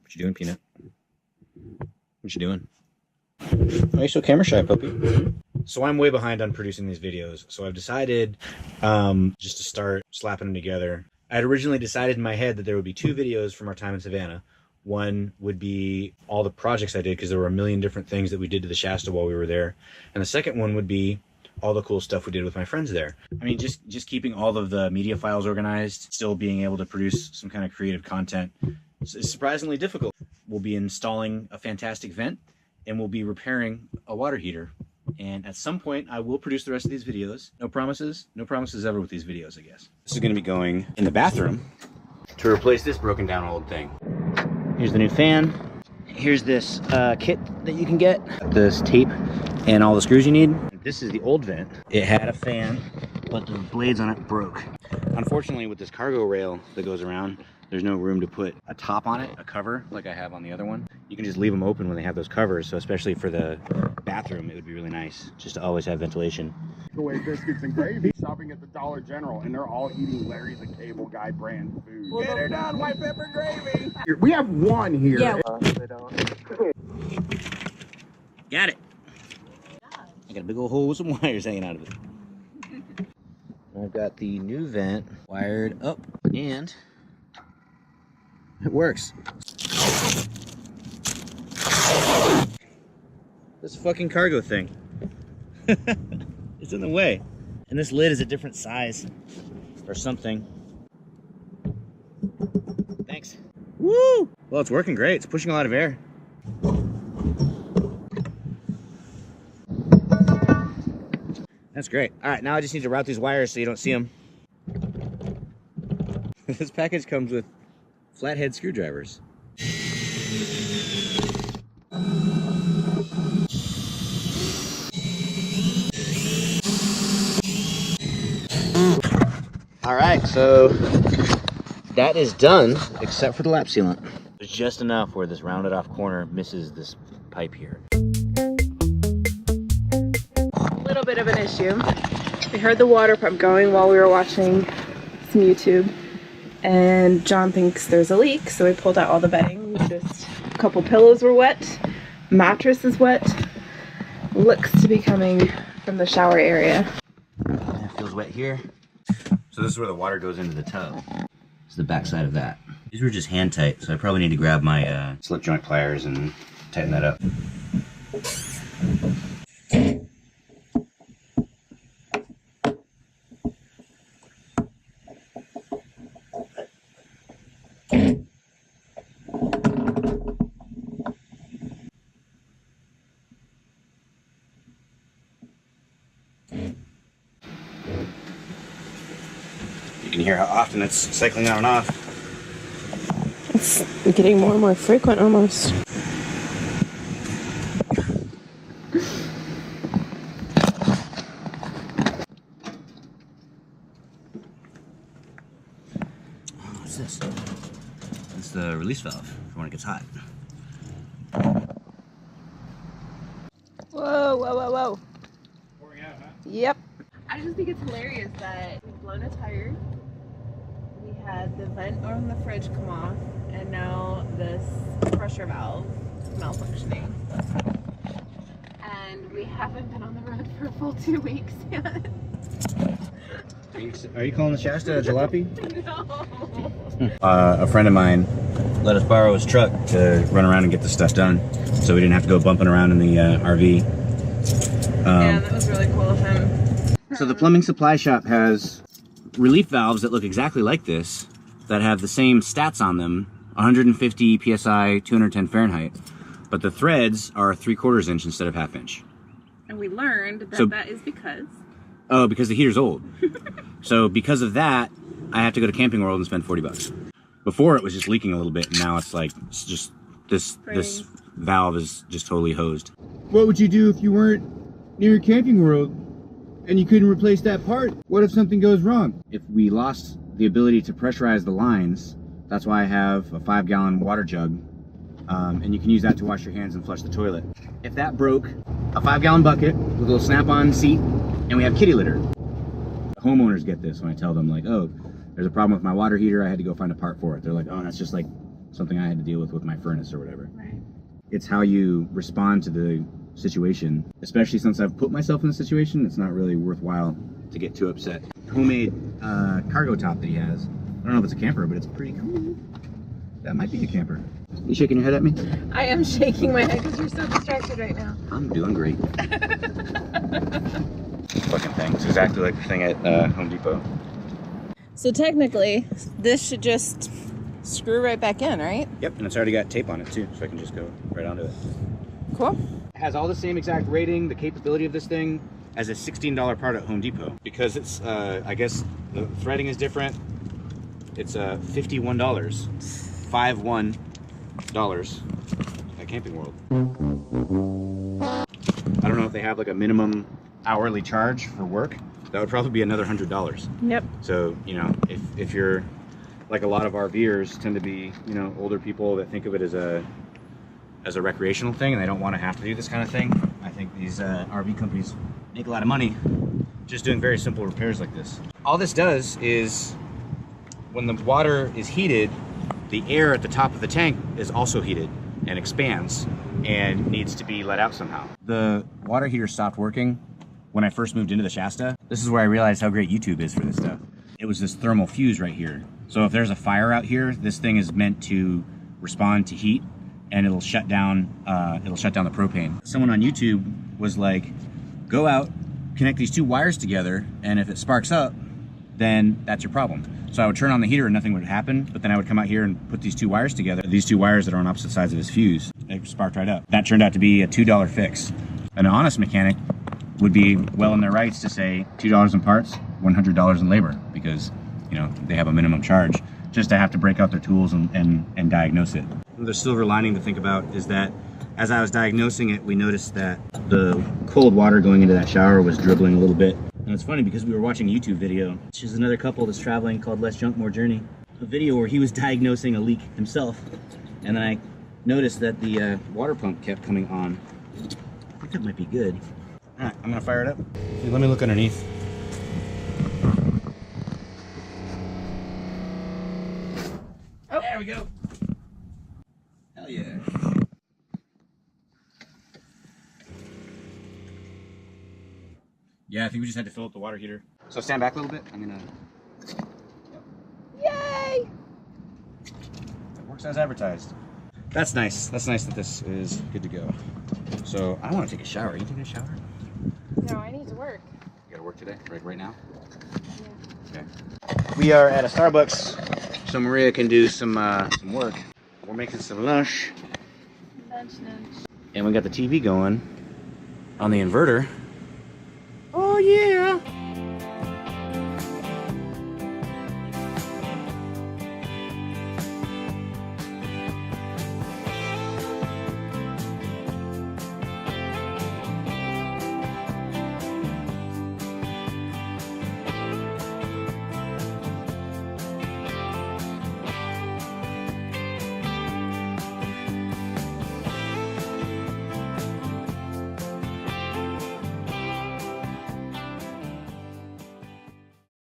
What you doing, Peanut? What you doing? Why are you so camera shy, puppy? So I'm way behind on producing these videos, so I've decided just to start slapping them together. I had originally decided in my head that there would be 2 videos from our time in Savannah. One would be all the projects I did, because there were a million different things that we did to the Shasta while we were there. And the second one would be all the cool stuff we did with my friends there. I mean, just keeping all of the media files organized, still being able to produce some kind of creative content is surprisingly difficult. We'll be installing a fantastic vent, and we'll be repairing a water heater. And at some point, I will produce the rest of these videos. No promises ever with these videos, I guess. This is gonna be going in the bathroom to replace this broken down old thing. Here's the new fan. Here's this kit that you can get. This tape and all the screws you need. This is the old vent. It had a fan, but the blades on it broke. Unfortunately, with this cargo rail that goes around, there's no room to put a top on it, a cover, like I have on the other one. You can just leave them open when they have those covers, so especially for the bathroom, it would be really nice just to always have ventilation. Away biscuits and gravy. Shopping at the Dollar General, and they're all eating Larry the Cable Guy brand food. Well, get her done, white pepper gravy. We have one here. Yeah. Got it. I got a big old hole with some wires hanging out of it. I've got the new vent wired up, and it works. This fucking cargo thing. It's in the way. And this lid is a different size or something. Thanks. Woo! Well, it's working great. It's pushing a lot of air. That's great. All right, now I just need to route these wires so you don't see them. This package comes with flathead screwdrivers. All right, so that is done, except for the lap sealant. There's just enough where this rounded off corner misses this pipe here. A little bit of an issue. We heard the water pump going while we were watching some YouTube, and John thinks there's a leak, so we pulled out all the bedding. Just a couple pillows were wet, mattress is wet. Looks to be coming from the shower area. It feels wet here. So this is where the water goes into the tub. It's the back side of that. These were just hand tight, so I probably need to grab my slip joint pliers and tighten that up. You can hear how often it's cycling on and off. It's getting more and more frequent almost. Oh, what's this? It's the release valve for when it gets hot. Whoa, whoa, whoa, whoa. Pouring out, huh? Yep. I just think it's hilarious that we've blown a tire, we had the vent on the fridge come off, and now this pressure valve is malfunctioning. And we haven't been on the road for a full 2 weeks yet. Are you calling the Shasta a jalopy? No. A friend of mine let us borrow his truck to run around and get this stuff done, so we didn't have to go bumping around in the RV. Yeah, that was really cool of him. So the plumbing supply shop has relief valves that look exactly like this, that have the same stats on them, 150 PSI, 210 Fahrenheit, but the threads are 3/4 inch instead of 1/2 inch. And we learned that that is because... Oh, because the heater's old. So because of that, I have to go to Camping World and spend 40 bucks. Before it was just leaking a little bit, and now it's like, it's just, this valve is just totally hosed. What would you do if you weren't near Camping World and you couldn't replace that part? What if something goes wrong? If we lost the ability to pressurize the lines, that's why I have a 5-gallon water jug, and you can use that to wash your hands and flush the toilet. If that broke, a 5-gallon bucket with a little snap-on seat, and we have kitty litter. Homeowners get this when I tell them, like, oh, there's a problem with my water heater, I had to go find a part for it. They're like, oh, that's just like something I had to deal with my furnace or whatever. Right. It's how you respond to the situation, especially since I've put myself in the situation. It's not really worthwhile to get too upset. Homemade cargo top that he has. I don't know if it's a camper, but it's pretty cool. That might be a camper. You shaking your head at me? I am shaking my head because you're so distracted right now. I'm doing great. Fucking thing. It's exactly like the thing at Home Depot. So technically, this should just screw right back in, right? Yep, and it's already got tape on it too, so I can just go right onto it. Cool. It has all the same exact rating, the capability of this thing, as a $16 part at Home Depot. Because it's, I guess the threading is different. It's $51. $51 at Camping World. I don't know if they have like a minimum hourly charge for work. That would probably be another $100. Yep. So, you know, if you're like a lot of RVers tend to be, you know, older people that think of it as a recreational thing and they don't want to have to do this kind of thing. I think these RV companies make a lot of money just doing very simple repairs like this. All this does is when the water is heated, the air at the top of the tank is also heated and expands and needs to be let out somehow. The water heater stopped working when I first moved into the Shasta. This is where I realized how great YouTube is for this stuff. It was this thermal fuse right here. So if there's a fire out here, this thing is meant to respond to heat and it'll shut down the propane. Someone on YouTube was like, go out, connect these two wires together, and if it sparks up, then that's your problem. So I would turn on the heater and nothing would happen, but then I would come out here and put these two wires together, these two wires that are on opposite sides of this fuse. It sparked right up. That turned out to be a $2 fix. An honest mechanic would be well in their rights to say $2 in parts, $100 in labor, because, you know, they have a minimum charge just to have to break out their tools and diagnose it. The silver lining to think about is that as I was diagnosing it, we noticed that the cold water going into that shower was dribbling a little bit. And it's funny because we were watching a YouTube video, which is another couple that's traveling called Less Junk, More Journey. A video where he was diagnosing a leak himself. And then I noticed that the water pump kept coming on. I think that might be good. All right, I'm gonna fire it up. Hey, let me look underneath. Oh, there we go. Hell yeah. Yeah, I think we just had to fill up the water heater. So stand back a little bit. I'm gonna. yay! It works as advertised. That's nice. That's nice that this is good to go. So I want to take a shower. Are you taking a shower? No, I need to work. You gotta work today, right now? Yeah. Okay. We are at a Starbucks, so Maria can do some work. We're making some lunch. Lunch. And we got the TV going on the inverter. Oh yeah!